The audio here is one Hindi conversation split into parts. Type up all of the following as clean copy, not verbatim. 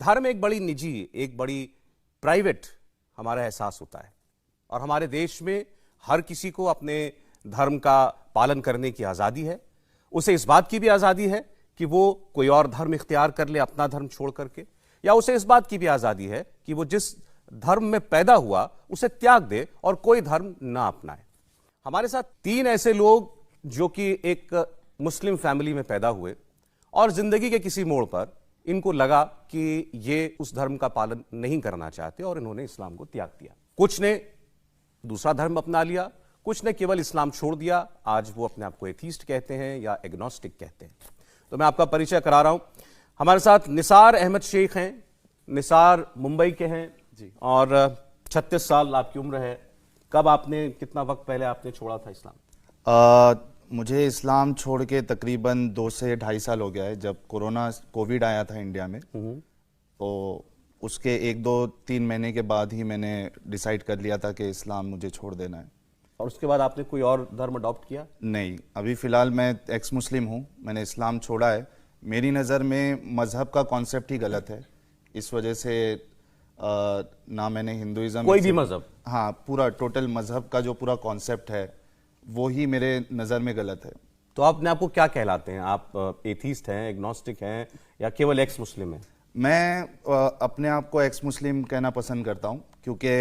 धर्म एक बड़ी निजी, एक बड़ी प्राइवेट हमारा एहसास होता है और हमारे देश में हर किसी को अपने धर्म का पालन करने की आज़ादी है। उसे इस बात की भी आज़ादी है कि वो कोई और धर्म इख्तियार कर ले अपना धर्म छोड़ करके, या उसे इस बात की भी आज़ादी है कि वो जिस धर्म में पैदा हुआ उसे त्याग दे और कोई धर्म ना अपनाए। हमारे साथ तीन ऐसे लोग जो कि एक मुस्लिम फैमिली में पैदा हुए और जिंदगी के किसी मोड़ पर इनको लगा कि ये उस धर्म का पालन नहीं करना चाहते और इन्होंने इस्लाम को त्याग दिया। कुछ ने दूसरा धर्म अपना लिया, कुछ ने केवल इस्लाम छोड़ दिया। आज वो अपने आप को एथीस्ट कहते हैं या एग्नोस्टिक कहते हैं। तो मैं आपका परिचय करा रहा हूं। हमारे साथ निसार अहमद शेख हैं। निसार मुंबई के हैं जी और 36 साल आपकी उम्र है। कब आपने, कितना वक्त पहले आपने छोड़ा था इस्लाम? मुझे इस्लाम छोड़ के तकरीबन 2 से ढाई साल हो गया है। जब कोविड आया था इंडिया में, तो उसके 1-2-3 महीने के बाद ही मैंने डिसाइड कर लिया था कि इस्लाम मुझे छोड़ देना है। और उसके बाद आपने कोई और धर्म अडॉप्ट किया? नहीं, अभी फ़िलहाल मैं एक्स मुस्लिम हूँ। मैंने इस्लाम छोड़ा है। मेरी नज़र में मज़हब का कॉन्सेप्ट ही गलत है। इस वजह से ना मैंने हिंदुइज्म, कोई भी मज़हब, हाँ, पूरा टोटल मज़हब का जो पूरा कॉन्सेप्ट है वो ही मेरे नज़र में गलत है। तो आपने आपको क्या कहलाते हैं? आप एथीस्ट हैं, एग्नोस्टिक हैं या केवल एक्स मुस्लिम हैं? मैं अपने आप को एक्स मुस्लिम कहना पसंद करता हूं, क्योंकि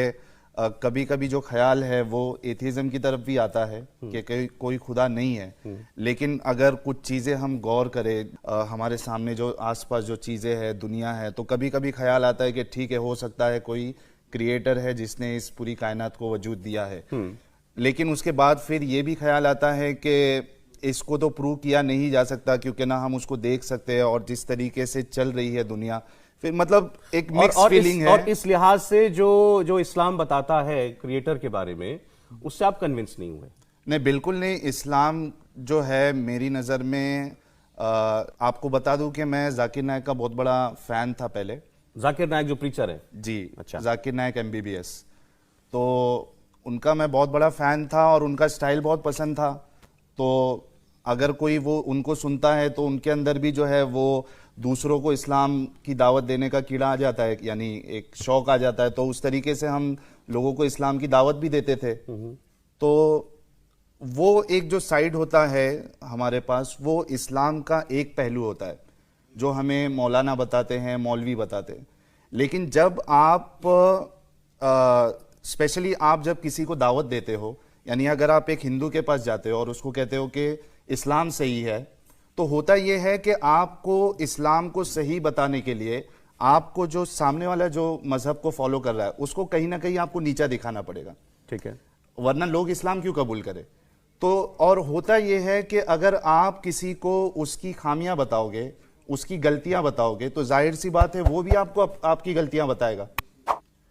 कभी कभी जो ख्याल है वो एथीज़म की तरफ भी आता है कि कोई खुदा नहीं है। लेकिन अगर कुछ चीज़ें हम गौर करें, हमारे सामने जो आसपास जो चीज़ें हैं, दुनिया है, तो कभी कभी ख्याल आता है कि ठीक है, हो सकता है कोई क्रिएटर है जिसने इस पूरी कायनात को वजूद दिया है। लेकिन उसके बाद फिर ये भी ख्याल आता है कि इसको तो प्रूव किया नहीं जा सकता, क्योंकि ना हम उसको देख सकते हैं और जिस तरीके से चल रही है दुनिया, फिर मतलब एक मिक्स फीलिंग है। और इस लिहाज से जो इस्लाम बताता है क्रिएटर के बारे में, उससे आप कन्विंस नहीं हुए? नहीं, बिल्कुल नहीं। इस्लाम जो है मेरी नज़र में, आपको बता दूं कि मैं जाकिर नायक का बहुत बड़ा फैन था पहले। जाकिर नायक जो प्रीचर है? जी, अच्छा। जाकिर नायक MBBS, तो उनका मैं बहुत बड़ा फैन था और उनका स्टाइल बहुत पसंद था। तो अगर कोई वो उनको सुनता है तो उनके अंदर भी जो है वो दूसरों को इस्लाम की दावत देने का कीड़ा आ जाता है, यानी एक शौक आ जाता है। तो उस तरीके से हम लोगों को इस्लाम की दावत भी देते थे। तो वो एक जो साइड होता है हमारे पास, वो इस्लाम का एक पहलू होता है जो हमें मौलाना बताते हैं, मौलवी बताते हैं। लेकिन जब आप स्पेशली आप जब किसी को दावत देते हो, यानी अगर आप एक हिंदू के पास जाते हो और उसको कहते हो कि इस्लाम सही है, तो होता यह है कि आपको इस्लाम को सही बताने के लिए आपको जो सामने वाला जो मजहब को फॉलो कर रहा है उसको कहीं ना कहीं आपको नीचा दिखाना पड़ेगा, ठीक है, वरना लोग इस्लाम क्यों कबूल करें। तो और होता यह है कि अगर आप किसी को उसकी खामियां बताओगे, उसकी गलतियां बताओगे, तो जाहिर सी बात है वो भी आपको आपकी गलतियां बताएगा।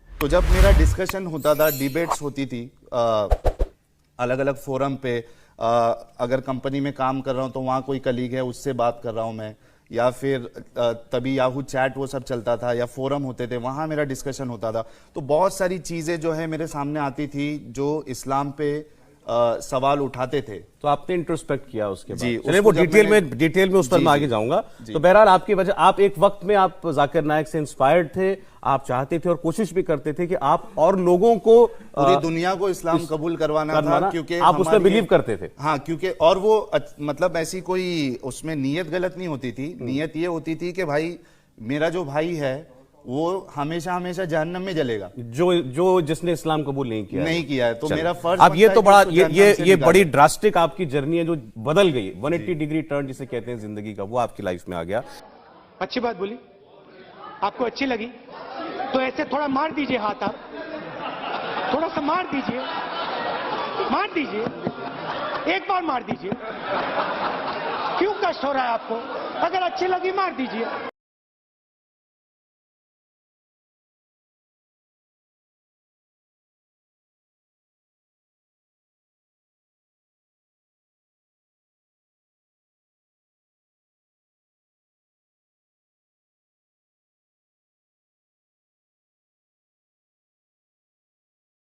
तो जब मेरा डिस्कशन होता था, डिबेट्स होती थी अलग अलग फोरम पे, अगर कंपनी में काम कर रहा हूं तो वहां कोई कलीग है उससे बात कर रहा हूं मैं, या फिर तभी याहू चैट वो सब चलता था, या फोरम होते थे, वहां मेरा डिस्कशन होता था। तो बहुत सारी चीजें जो है मेरे सामने आती थी जो इस्लाम पे सवाल उठाते थे। तो आपने इंट्रोस्पेक्ट किया उसके बाद? जी, चलिए वो डिटेल में उस पर मैं आगे जाऊंगा। तो बहरहाल आपकी वजह, आप एक वक्त में आप जाकिर नायक से इंस्पायर्ड थे, आप चाहते थे और कोशिश भी करते थे कि आप और लोगों को, पूरी दुनिया को इस्लाम कबूल करवाना था, क्योंकि आप उसमें बिलीव करते थे। हाँ, क्योंकि और वो मतलब ऐसी कोई उसमें नीयत गलत नहीं होती थी। नीयत ये होती थी कि भाई मेरा जो भाई है वो हमेशा हमेशा जहन्नम में जलेगा, जो जिसने इस्लाम कबूल नहीं किया है। तो मेरा फर्ज अब ये तो बड़ा ये बड़ी ड्रास्टिक आपकी जर्नी है जो बदल गई, 180 डिग्री टर्न जिसे कहते हैं जिंदगी का, वो आपकी लाइफ में आ गया। अच्छी बात बोली, आपको अच्छी लगी तो ऐसे थोड़ा मार दीजिए हाथ, आप थोड़ा सा मार दीजिए, एक बार मार दीजिए। क्यों कष्ट हो रहा है आपको? अगर अच्छी लगी मार दीजिए।